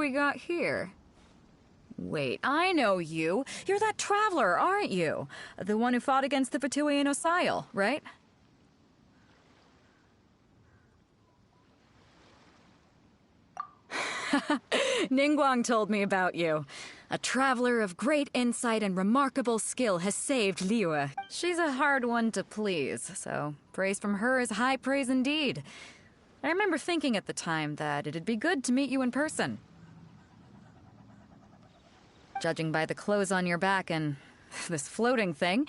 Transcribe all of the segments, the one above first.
we got here? Wait, I know you. You're that traveler, aren't you? The one who fought against the Fatui and Osile, right? Ningguang told me about you. A traveler of great insight and remarkable skill has saved Liyue. She's a hard one to please, so praise from her is high praise indeed. I remember thinking at the time that it'd be good to meet you in person. Judging by the clothes on your back and this floating thing,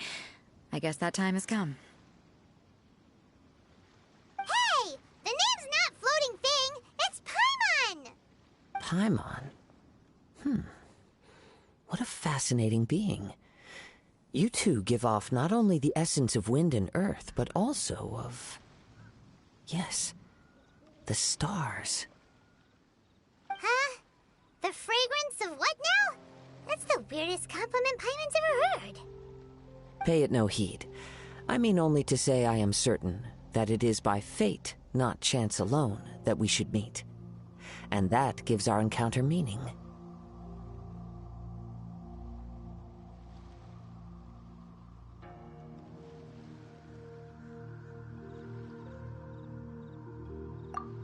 I guess that time has come. Hey! The name's not Floating Thing, it's Paimon! Paimon? What a fascinating being. You two give off not only the essence of wind and earth, but also of... yes, the stars. Huh? The fragrance of what now? That's the weirdest compliment Paimon's ever heard. Pay it no heed. I mean only to say I am certain that it is by fate, not chance alone, that we should meet. And that gives our encounter meaning.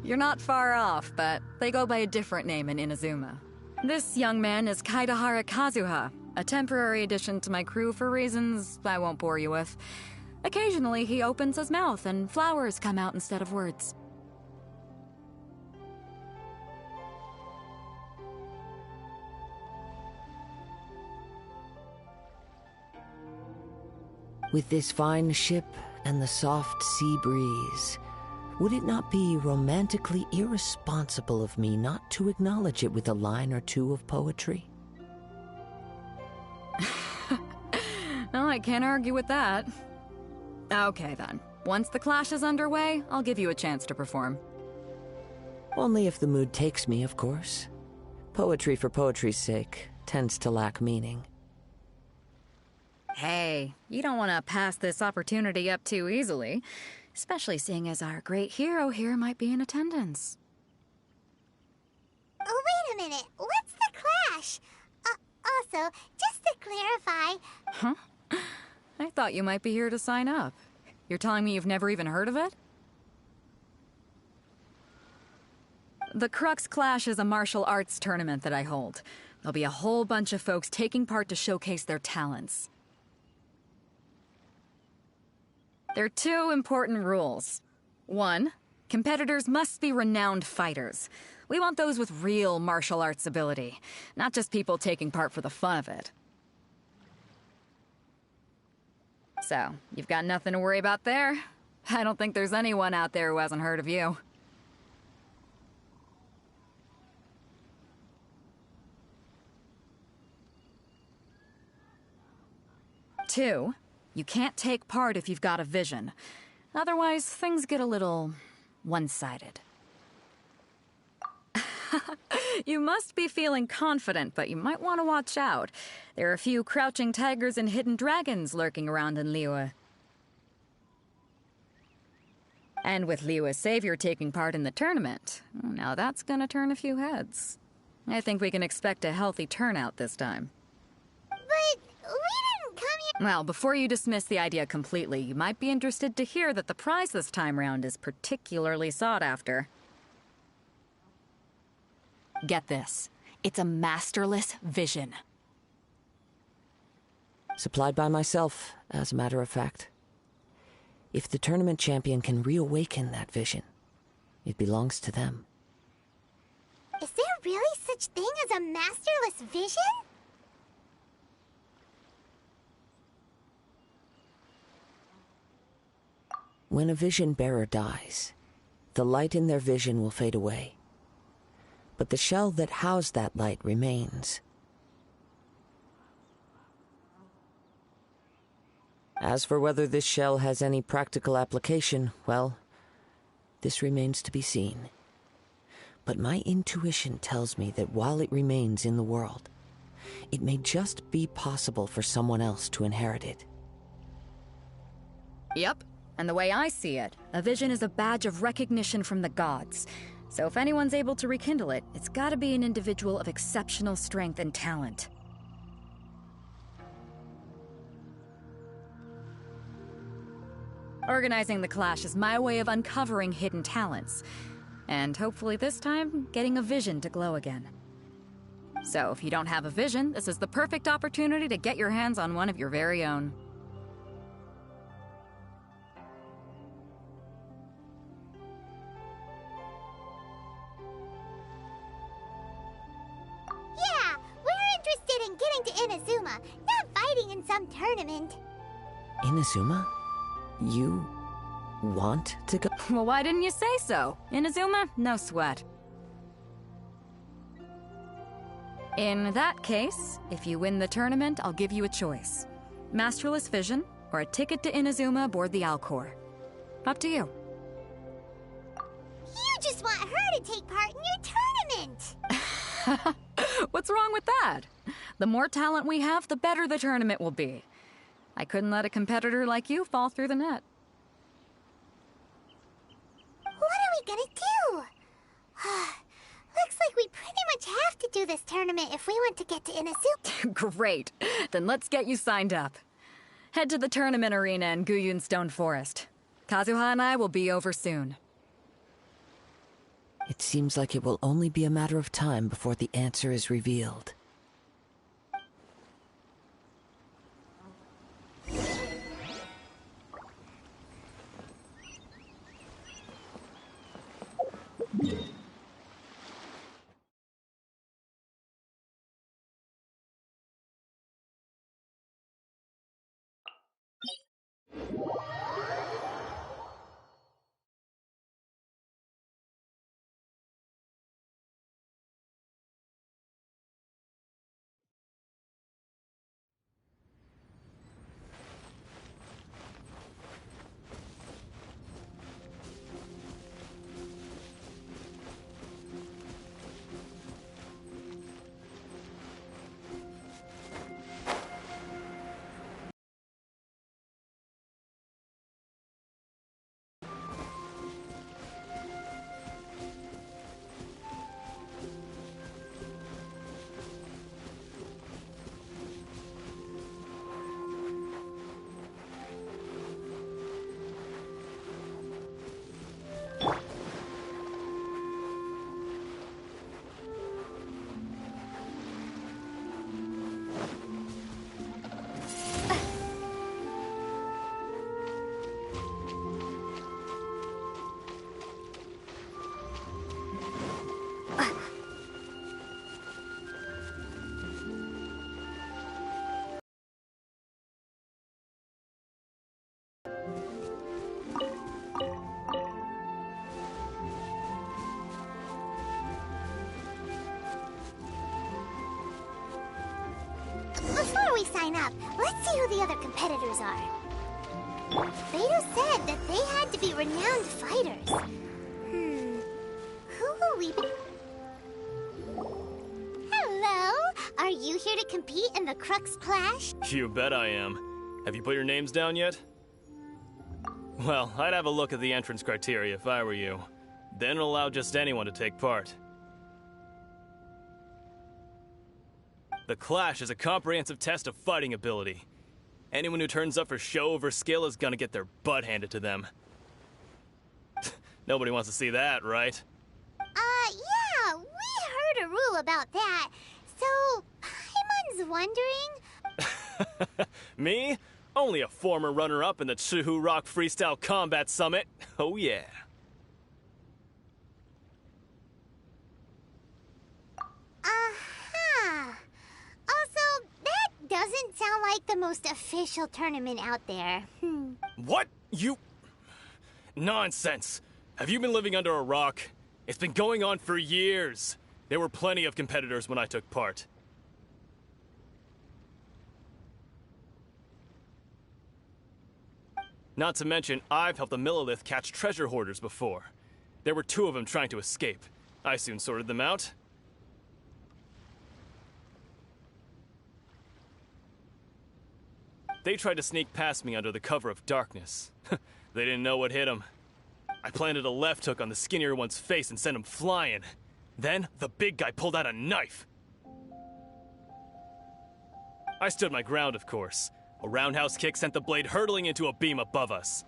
You're not far off, but they go by a different name in Inazuma. This young man is Kaidahara Kazuha, a temporary addition to my crew for reasons I won't bore you with. Occasionally, he opens his mouth and flowers come out instead of words. With this fine ship and the soft sea breeze, would it not be romantically irresponsible of me not to acknowledge it with a line or two of poetry? Well, I can't argue with that. Okay then. Once the clash is underway, I'll give you a chance to perform. Only if the mood takes me, of course. Poetry for poetry's sake tends to lack meaning. Hey, you don't want to pass this opportunity up too easily, especially seeing as our great hero here might be in attendance. Oh, wait a minute. What's the clash? Also, just to clarify... Huh? I thought you might be here to sign up. You're telling me you've never even heard of it? The Crux Clash is a martial arts tournament that I hold. There'll be a whole bunch of folks taking part to showcase their talents. There are two important rules. One, competitors must be renowned fighters. We want those with real martial arts ability, not just people taking part for the fun of it. So, you've got nothing to worry about there. I don't think there's anyone out there who hasn't heard of you. Two, you can't take part if you've got a vision. Otherwise, things get a little one-sided. You must be feeling confident, but you might want to watch out. There are a few crouching tigers and hidden dragons lurking around in Liyue. And with Liyue's savior taking part in the tournament, now that's gonna turn a few heads. I think we can expect a healthy turnout this time. But we didn't come here... Well, before you dismiss the idea completely, you might be interested to hear that the prize this time round is particularly sought after. Get this. It's a masterless vision. Supplied by myself, as a matter of fact. If the tournament champion can reawaken that vision, it belongs to them. Is there really such thing as a masterless vision? When a vision bearer dies, the light in their vision will fade away. But the shell that housed that light remains. As for whether this shell has any practical application, well, this remains to be seen. But my intuition tells me that while it remains in the world, it may just be possible for someone else to inherit it. Yep, and the way I see it, a vision is a badge of recognition from the gods. So if anyone's able to rekindle it, it's gotta be an individual of exceptional strength and talent. Organizing the clash is my way of uncovering hidden talents. And hopefully this time, getting a vision to glow again. So if you don't have a vision, this is the perfect opportunity to get your hands on one of your very own. Yeah, we're interested in getting to Inazuma, not fighting in some tournament. Inazuma? You want to go? Well, why didn't you say so? Inazuma? No sweat. In that case, if you win the tournament, I'll give you a choice. Masterless Vision, or a ticket to Inazuma aboard the Alcor. Up to you. You just want her to take part in your tournament! What's wrong with that? The more talent we have, the better the tournament will be. I couldn't let a competitor like you fall through the net. What are we gonna do? Looks like we pretty much have to do this tournament if we want to get to Inazuma. Great. Then let's get you signed up. Head to the tournament arena in Guyun Stone Forest. Kazuha and I will be over soon. It seems like it will only be a matter of time before the answer is revealed. Before we sign up, let's see who the other competitors are. Beidou said that they had to be renowned fighters. Who will we be? Hello? Are you here to compete in the Crux Clash? You bet I am. Have you put your names down yet? Well, I'd have a look at the entrance criteria if I were you. Then allow just anyone to take part. The Clash is a comprehensive test of fighting ability. Anyone who turns up for show over skill is gonna get their butt handed to them. Nobody wants to see that, right? Yeah, we heard a rule about that. So, Paimon's wondering... Me? Only a former runner-up in the Chihu Rock Freestyle Combat Summit. Oh yeah. Also, that doesn't sound like the most official tournament out there. What? You... Nonsense. Have you been living under a rock? It's been going on for years. There were plenty of competitors when I took part. Not to mention, I've helped the Millilith catch treasure hoarders before. There were 2 of them trying to escape. I soon sorted them out. They tried to sneak past me under the cover of darkness. They didn't know what hit them. I planted a left hook on the skinnier one's face and sent him flying. Then, the big guy pulled out a knife. I stood my ground, of course. A roundhouse kick sent the blade hurtling into a beam above us.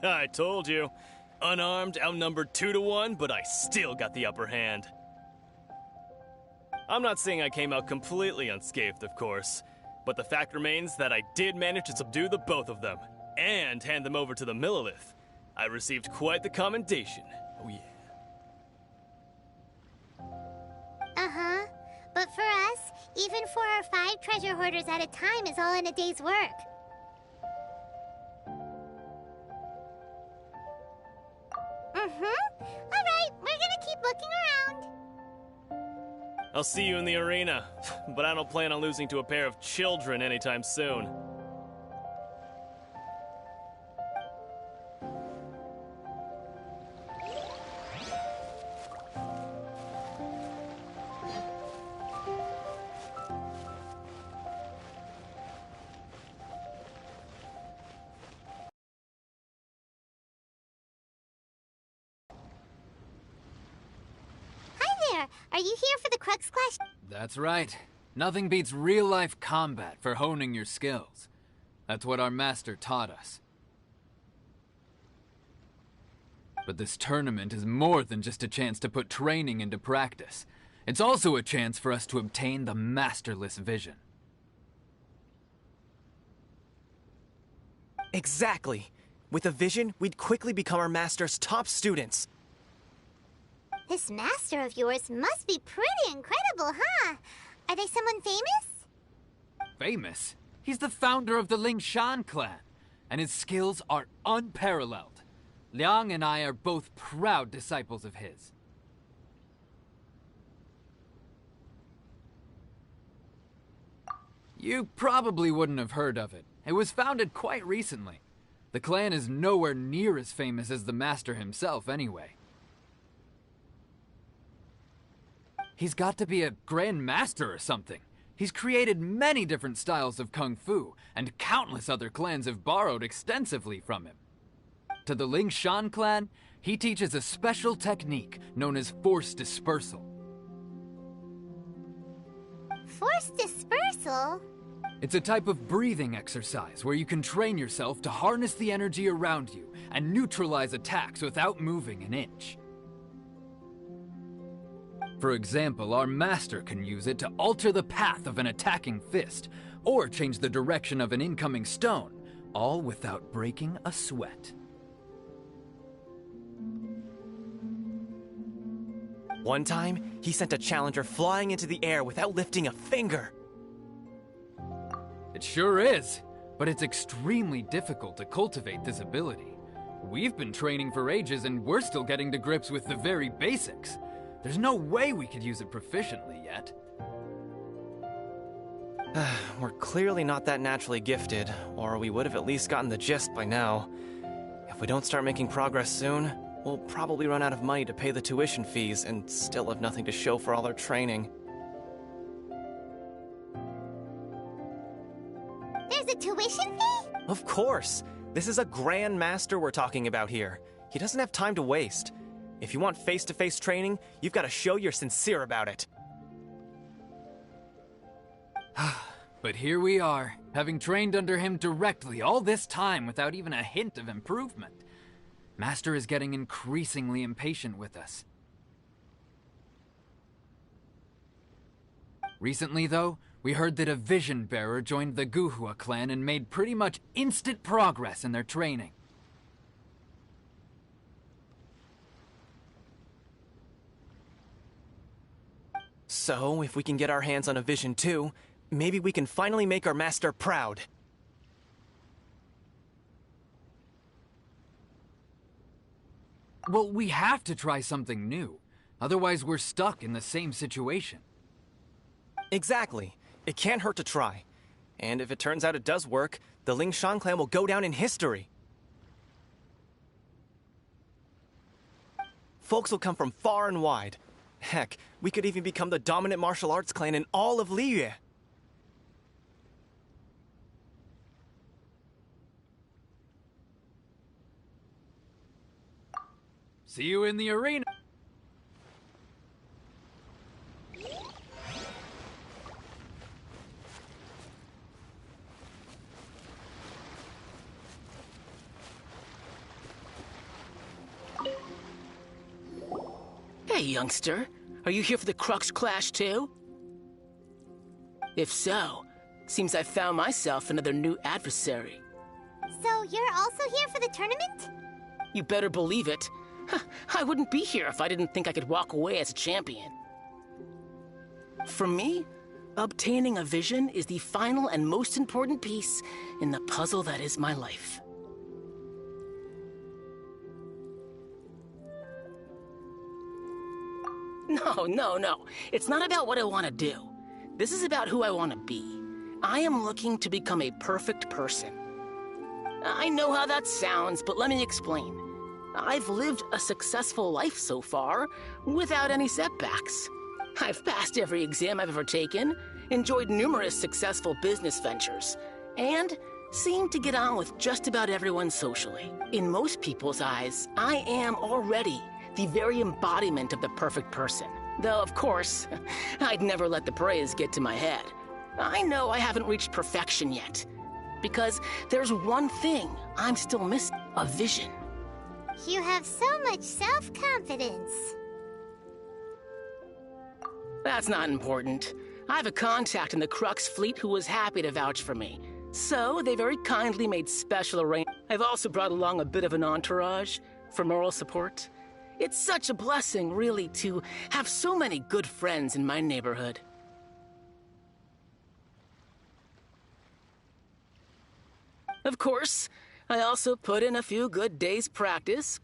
I told you. Unarmed, outnumbered 2-1, but I still got the upper hand. I'm not saying I came out completely unscathed, of course, but the fact remains that I did manage to subdue the both of them, and hand them over to the Millilith. I received quite the commendation. Oh yeah. Uh-huh. But for us, even 4 or 5 treasure hoarders at a time is all in a day's work. Alright, we're gonna keep looking around. I'll see you in the arena, but I don't plan on losing to a pair of children anytime soon. Are you here for the Crux Clash? That's right. Nothing beats real-life combat for honing your skills. That's what our master taught us. But this tournament is more than just a chance to put training into practice. It's also a chance for us to obtain the masterless vision. Exactly. With a vision, we'd quickly become our master's top students. This master of yours must be pretty incredible, huh? Are they someone famous? Famous? He's the founder of the Lingshan clan, and his skills are unparalleled. Liang and I are both proud disciples of his. You probably wouldn't have heard of it. It was founded quite recently. The clan is nowhere near as famous as the master himself, anyway. He's got to be a Grand Master or something. He's created many different styles of Kung Fu, and countless other clans have borrowed extensively from him. To the Lingshan clan, he teaches a special technique known as Force Dispersal. Force Dispersal? It's a type of breathing exercise where you can train yourself to harness the energy around you and neutralize attacks without moving an inch. For example, our master can use it to alter the path of an attacking fist, or change the direction of an incoming stone, all without breaking a sweat. One time, he sent a challenger flying into the air without lifting a finger. It sure is, but it's extremely difficult to cultivate this ability. We've been training for ages and we're still getting to grips with the very basics. There's no way we could use it proficiently yet. We're clearly not that naturally gifted, or we would have at least gotten the gist by now. If we don't start making progress soon, we'll probably run out of money to pay the tuition fees and still have nothing to show for all our training. There's a tuition fee? Of course! This is a Grand Master we're talking about here. He doesn't have time to waste. If you want face-to-face training, you've got to show you're sincere about it. But here we are, having trained under him directly all this time without even a hint of improvement. Master is getting increasingly impatient with us. Recently, though, we heard that a vision bearer joined the Guhua clan and made pretty much instant progress in their training. So, if we can get our hands on a vision too, maybe we can finally make our master proud. Well, we have to try something new. Otherwise, we're stuck in the same situation. Exactly. It can't hurt to try. And if it turns out it does work, the Lingshan clan will go down in history. Folks will come from far and wide. Heck, we could even become the dominant martial arts clan in all of Liyue. See you in the arena. Hey, youngster. Are you here for the Crux Clash, too? If so, seems I've found myself another new adversary. So you're also here for the tournament? You better believe it. I wouldn't be here if I didn't think I could walk away as a champion. For me, obtaining a vision is the final and most important piece in the puzzle that is my life. No. It's not about what I want to do. This is about who I want to be. I am looking to become a perfect person. I know how that sounds, but let me explain. I've lived a successful life so far, without any setbacks. I've passed every exam I've ever taken, enjoyed numerous successful business ventures, and seem to get on with just about everyone socially. In most people's eyes, I am already the very embodiment of the perfect person. Though, of course, I'd never let the praise get to my head. I know I haven't reached perfection yet, because there's one thing I'm still missing: a vision. You have so much self-confidence. That's not important. I have a contact in the Crux fleet who was happy to vouch for me. So they very kindly made special arrangements. I've also brought along a bit of an entourage for moral support. It's such a blessing, really, to have so many good friends in my neighborhood. Of course, I also put in a few good days' practice,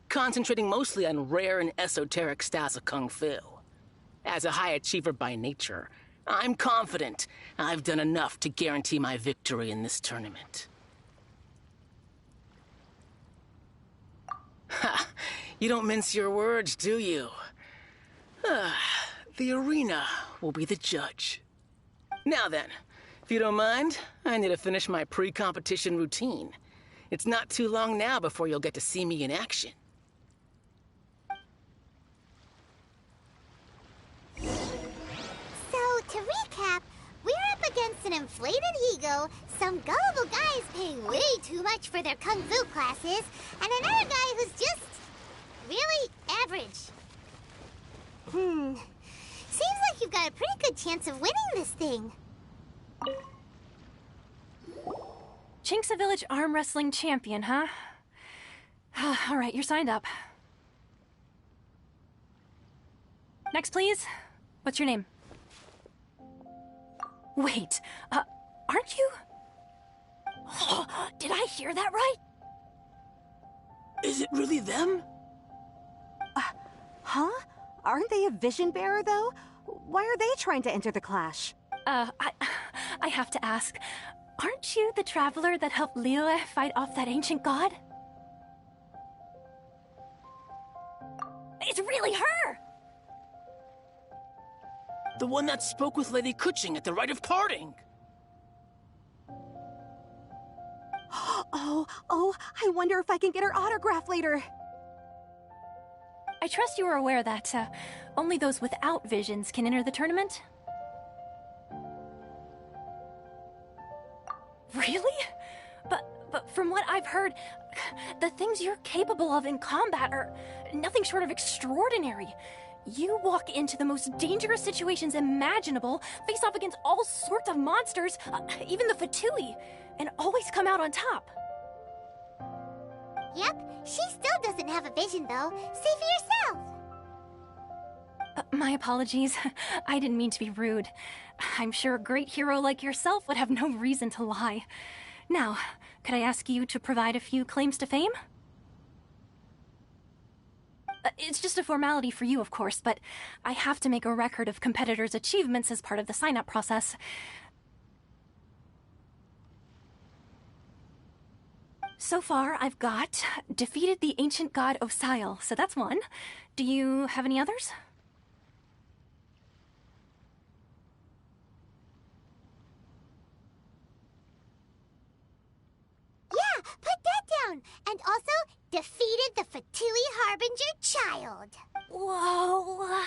concentrating mostly on rare and esoteric styles of Kung Fu. As a high achiever by nature, I'm confident I've done enough to guarantee my victory in this tournament. Ha! You don't mince your words, do you? The arena will be the judge. Now then, if you don't mind, I need to finish my pre-competition routine. It's not too long now before you'll get to see me in action. So, to recap, we're up against an inflated ego, some gullible guys paying way too much for their kung fu classes, and another guy who's just really average. Seems like you've got a pretty good chance of winning this thing. Chinksa Village arm wrestling champion, huh? All right, you're signed up. Next, please. What's your name? Wait, aren't you? Did I hear that right? Is it really them? Huh? Aren't they a vision bearer, though? Why are they trying to enter the clash? I have to ask. Aren't you the traveler that helped Liyue fight off that ancient god? It's really her! The one that spoke with Lady Kuching at the rite of parting. Oh, I wonder if I can get her autograph later. I trust you are aware that, only those without visions can enter the tournament? Really? But from what I've heard, the things you're capable of in combat are nothing short of extraordinary. You walk into the most dangerous situations imaginable, face off against all sorts of monsters, even the Fatui, and always come out on top. Yep, she still doesn't have a vision, though. Say for yourself. My apologies. I didn't mean to be rude. I'm sure a great hero like yourself would have no reason to lie. Now, could I ask you to provide a few claims to fame? It's just a formality for you, of course, but I have to make a record of competitors' achievements as part of the sign-up process. So far, I've got defeated the ancient god Osail, so that's one. Do you have any others? defeated the Fatui Harbinger child. Whoa.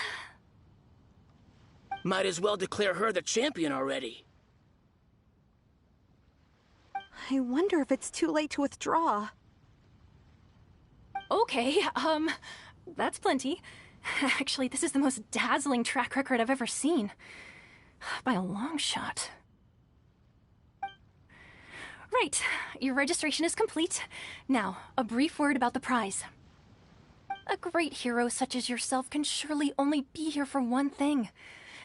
Might as well declare her the champion already. I wonder if it's too late to withdraw. Okay, that's plenty. Actually, this is the most dazzling track record I've ever seen. By a long shot. Right, your registration is complete. Now, a brief word about the prize. A great hero such as yourself can surely only be here for one thing.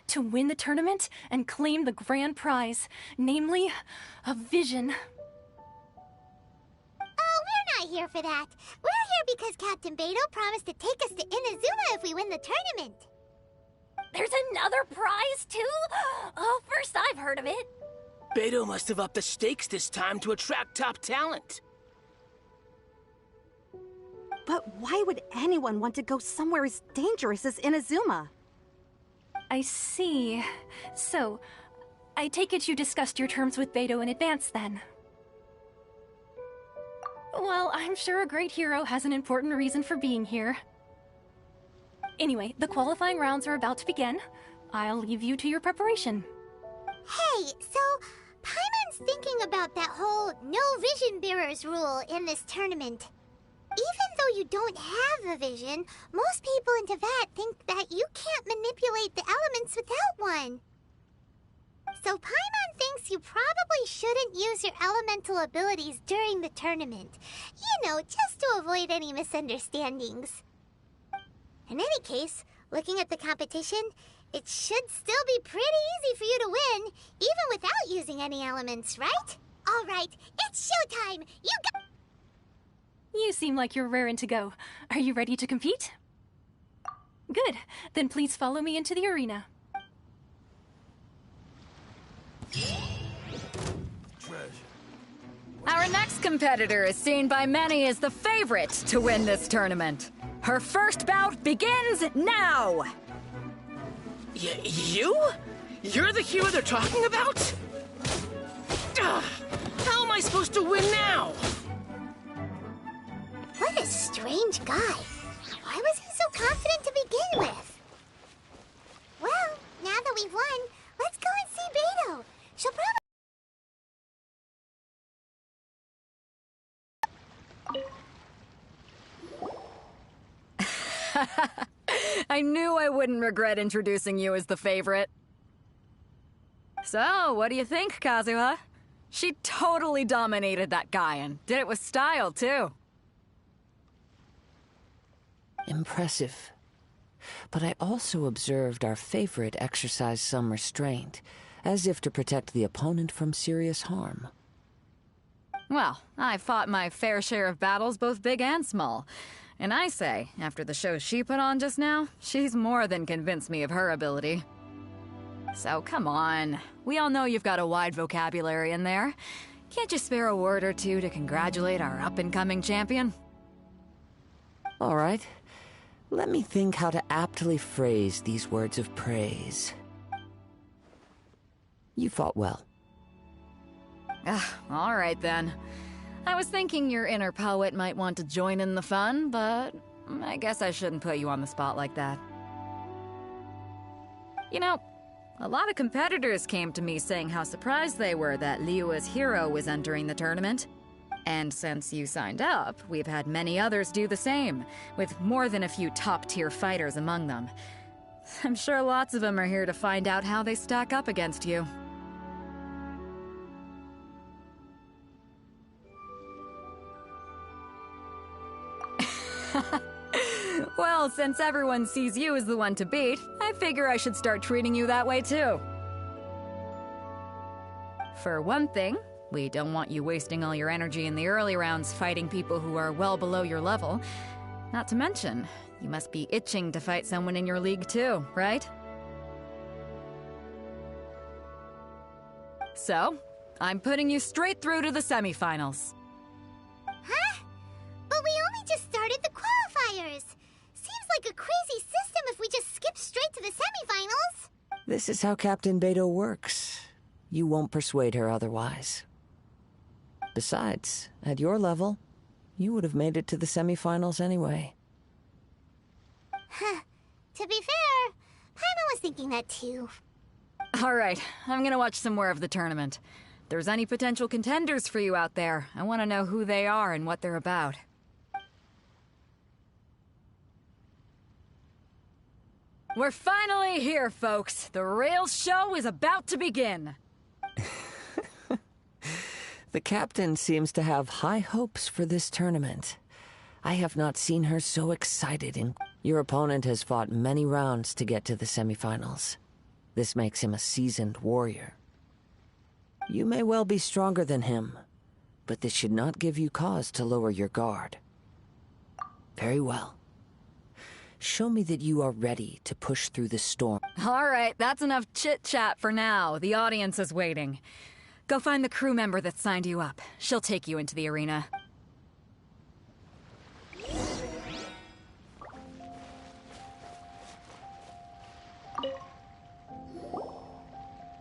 To win the tournament and claim the grand prize, namely, a vision. Oh, we're not here for that. We're here because Captain Beto promised to take us to Inazuma if we win the tournament. There's another prize, too? Oh, first I've heard of it. Beto must have upped the stakes this time to attract top talent. But why would anyone want to go somewhere as dangerous as Inazuma? I see. So, I take it you discussed your terms with Beto in advance, then? Well, I'm sure a great hero has an important reason for being here. Anyway, the qualifying rounds are about to begin. I'll leave you to your preparation. Hey, so Paimon's thinking about that whole no vision bearers rule in this tournament. Even though you don't have a vision, most people in Teyvat think that you can't manipulate the elements without one. So Paimon thinks you probably shouldn't use your elemental abilities during the tournament. You know, just to avoid any misunderstandings. In any case, looking at the competition, it should still be pretty easy for you to win, even without using any elements, right? All right, it's showtime! You seem like you're raring to go. Are you ready to compete? Good. Then please follow me into the arena. Our next competitor is seen by many as the favorite to win this tournament. Her first bout begins now! You? You're the hero they're talking about? Ugh, how am I supposed to win now? What a strange guy. Why was he so confident to begin with? Well, now that we've won, let's go and see Beto. She'll probably... I knew I wouldn't regret introducing you as the favorite. So, what do you think, Kazuha? She totally dominated that guy and did it with style, too. Impressive. But I also observed our favorite exercise some restraint, as if to protect the opponent from serious harm. Well, I fought my fair share of battles, both big and small. And I say, after the show she put on just now, she's more than convinced me of her ability. So come on. We all know you've got a wide vocabulary in there. Can't you spare a word or two to congratulate our up-and-coming champion? All right. Let me think how to aptly phrase these words of praise. You fought well. All right then. I was thinking your inner poet might want to join in the fun, but I guess I shouldn't put you on the spot like that. You know, a lot of competitors came to me saying how surprised they were that Liyue's hero was entering the tournament. And since you signed up, we've had many others do the same, with more than a few top-tier fighters among them. I'm sure lots of them are here to find out how they stack up against you. Well, since everyone sees you as the one to beat, I figure I should start treating you that way too. For one thing, we don't want you wasting all your energy in the early rounds fighting people who are well below your level. Not to mention, you must be itching to fight someone in your league too, right? So, I'm putting you straight through to the semifinals. Huh? But we only just started the qualifiers. Seems like a crazy system if we just skip straight to the semifinals. This is how Captain Beto works. You won't persuade her otherwise. Besides, at your level, you would have made it to the semifinals anyway. To be fair, Paimon was thinking that too. Alright, I'm gonna watch some more of the tournament. If there's any potential contenders for you out there, I want to know who they are and what they're about. We're finally here, folks. The real show is about to begin. The captain seems to have high hopes for this tournament. I have not seen her so excited in... Your opponent has fought many rounds to get to the semifinals. This makes him a seasoned warrior. You may well be stronger than him, but this should not give you cause to lower your guard. Very well. Show me that you are ready to push through the storm. Alright, that's enough chit-chat for now. The audience is waiting. Go find the crew member that signed you up. She'll take you into the arena.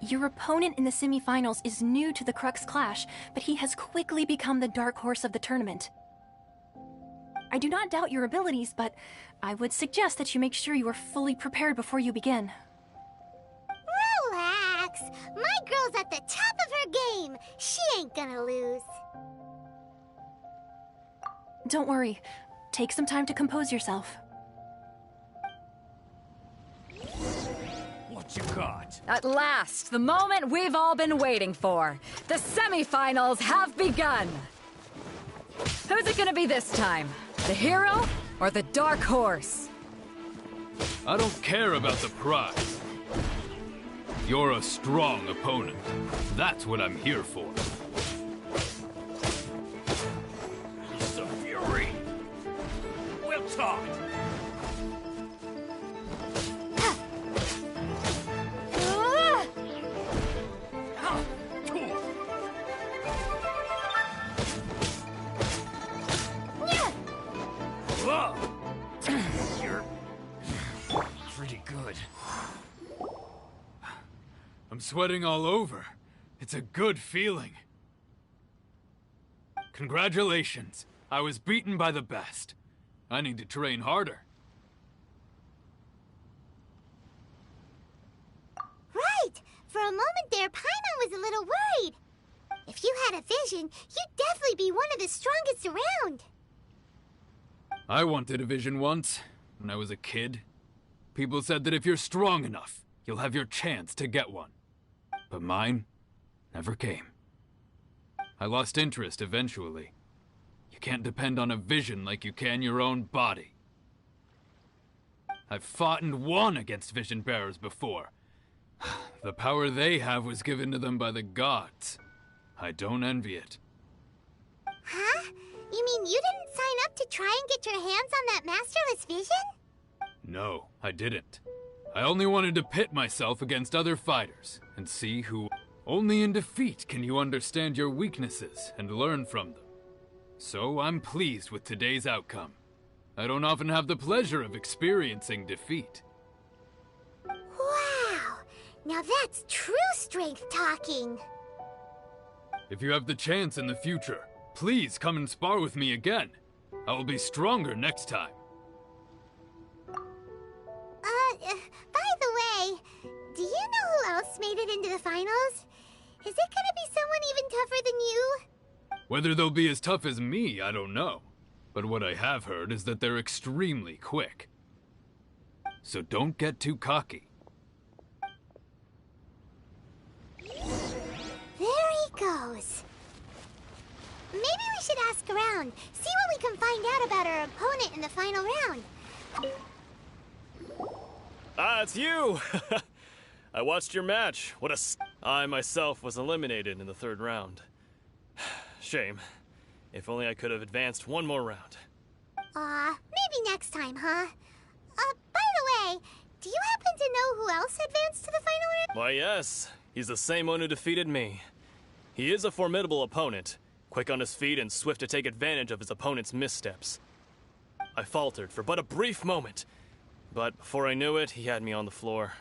Your opponent in the semifinals is new to the Crux Clash, but he has quickly become the dark horse of the tournament. I do not doubt your abilities, but I would suggest that you make sure you are fully prepared before you begin. Relax! My girl's at the top of her game! She ain't gonna lose. Don't worry. Take some time to compose yourself. What you got? At last, the moment we've all been waiting for. The semifinals have begun. Who's it gonna be this time? The hero or the dark horse? I don't care about the prize. You're a strong opponent. That's what I'm here for. Some fury. We'll talk. You're pretty good. I'm sweating all over. It's a good feeling. Congratulations. I was beaten by the best. I need to train harder. Right! For a moment there, Paimon was a little worried. If you had a vision, you'd definitely be one of the strongest around. I wanted a vision once, when I was a kid. People said that if you're strong enough, you'll have your chance to get one. But mine never came. I lost interest eventually. You can't depend on a vision like you can your own body. I've fought and won against vision bearers before. The power they have was given to them by the gods. I don't envy it. Huh? You mean you didn't sign up to try and get your hands on that masterless vision? No, I didn't. I only wanted to pit myself against other fighters and see who... Only in defeat can you understand your weaknesses and learn from them. So I'm pleased with today's outcome. I don't often have the pleasure of experiencing defeat. Wow! Now that's true strength talking. If you have the chance in the future, please come and spar with me again. I will be stronger next time. By the way, do you know who else made it into the finals? Is it gonna be someone even tougher than you? Whether they'll be as tough as me, I don't know. But what I have heard is that they're extremely quick. So don't get too cocky. There he goes. Maybe we should ask around, see what we can find out about our opponent in the final round. Ah, it's you! I watched your match. I myself was eliminated in the third round. Shame. If only I could have advanced one more round. Maybe next time, huh? By the way, do you happen to know who else advanced to the final round? Why, yes. He's the same one who defeated me. He is a formidable opponent, quick on his feet and swift to take advantage of his opponent's missteps. I faltered for but a brief moment, but before I knew it, he had me on the floor.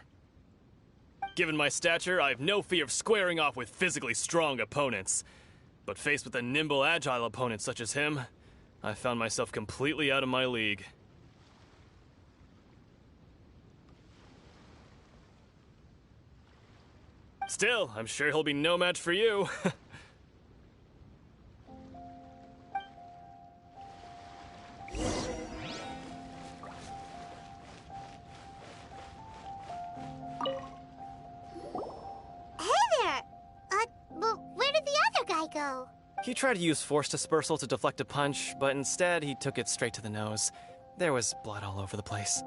Given my stature, I have no fear of squaring off with physically strong opponents. But faced with a nimble, agile opponent such as him, I found myself completely out of my league. Still, I'm sure he'll be no match for you. Where did the other guy go? He tried to use force dispersal to deflect a punch, but instead he took it straight to the nose. There was blood all over the place.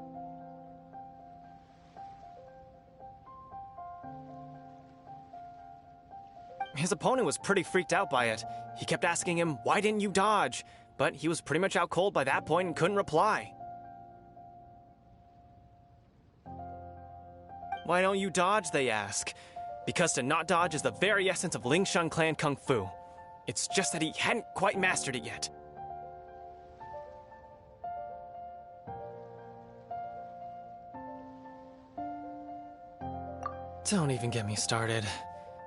His opponent was pretty freaked out by it. He kept asking him, "Why didn't you dodge?" But he was pretty much out cold by that point and couldn't reply. "Why don't you dodge?" they ask. Because to not dodge is the very essence of Lingshan clan kung fu. It's just that he hadn't quite mastered it yet. Don't even get me started.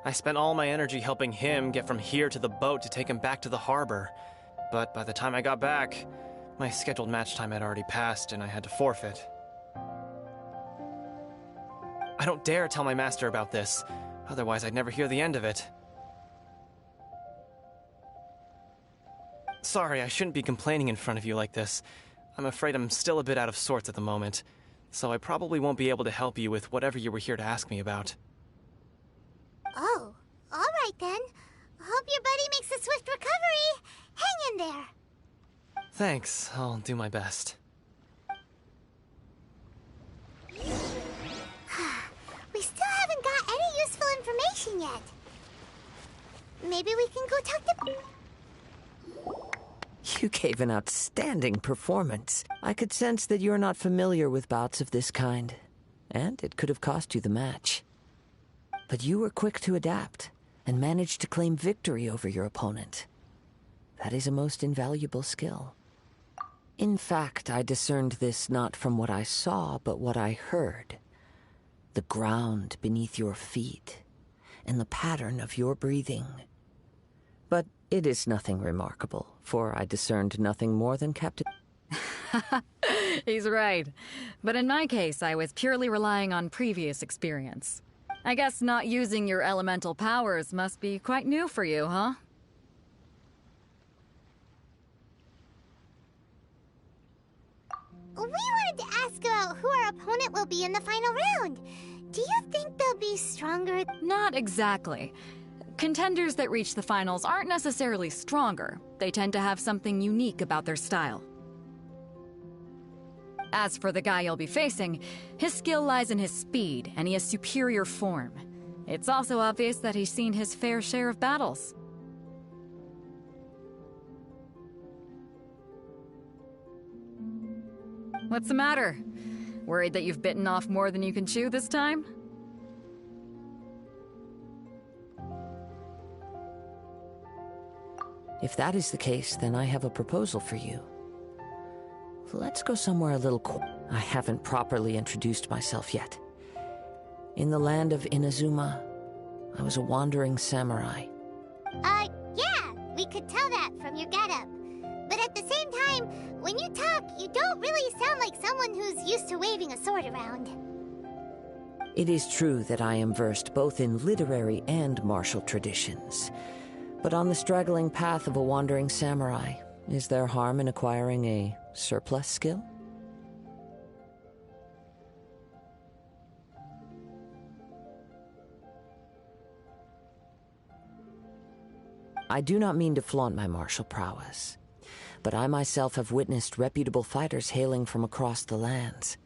I spent all my energy helping him get from here to the boat to take him back to the harbor. But by the time I got back, my scheduled match time had already passed and I had to forfeit. I don't dare tell my master about this, otherwise I'd never hear the end of it. Sorry, I shouldn't be complaining in front of you like this. I'm afraid I'm still a bit out of sorts at the moment, so I probably won't be able to help you with whatever you were here to ask me about. Oh, alright then. Hope your buddy makes a swift recovery. Hang in there. Thanks, I'll do my best. We still haven't got any useful information yet. Maybe we can go talk to... You gave an outstanding performance. I could sense that you're not familiar with bouts of this kind, and it could have cost you the match. But you were quick to adapt, and managed to claim victory over your opponent. That is a most invaluable skill. In fact, I discerned this not from what I saw, but what I heard. The ground beneath your feet, and the pattern of your breathing. But it is nothing remarkable, for I discerned nothing more than Captain... He's right. But in my case, I was purely relying on previous experience. I guess not using your elemental powers must be quite new for you, huh? We wanted to ask about who our opponent will be in the final round. Do you think they'll be stronger? Not exactly. Contenders that reach the finals aren't necessarily stronger. They tend to have something unique about their style. As for the guy you'll be facing, his skill lies in his speed, and he has superior form. It's also obvious that he's seen his fair share of battles. What's the matter? Worried that you've bitten off more than you can chew this time? If that is the case, then I have a proposal for you. Let's go somewhere a little I haven't properly introduced myself yet. In the land of Inazuma, I was a wandering samurai. Yeah, we could tell that from your getup. But at the same time, when you talk, you don't really sound like someone who's used to waving a sword around. It is true that I am versed both in literary and martial traditions. But on the straggling path of a wandering samurai, is there harm in acquiring a surplus skill? I do not mean to flaunt my martial prowess, but I myself have witnessed reputable fighters hailing from across the lands.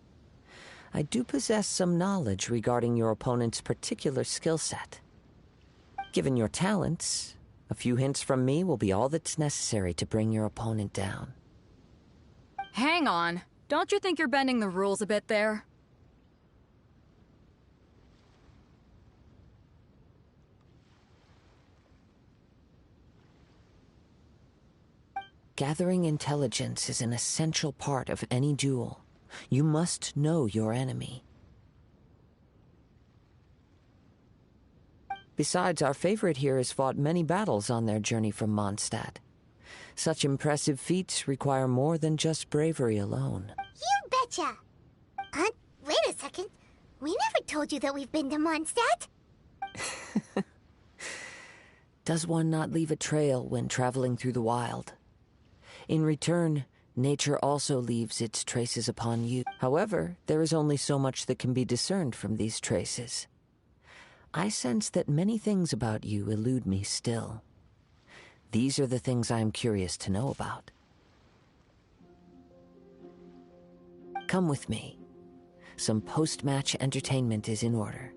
I do possess some knowledge regarding your opponent's particular skill set. Given your talents, a few hints from me will be all that's necessary to bring your opponent down. Hang on. Don't you think you're bending the rules a bit there? Gathering intelligence is an essential part of any duel. You must know your enemy. Besides, our favorite here has fought many battles on their journey from Mondstadt. Such impressive feats require more than just bravery alone. You betcha! Wait a second. We never told you that we've been to Mondstadt. Does one not leave a trail when traveling through the wild? In return, nature also leaves its traces upon you. However, there is only so much that can be discerned from these traces. I sense that many things about you elude me still. These are the things I am curious to know about. Come with me. Some post-match entertainment is in order.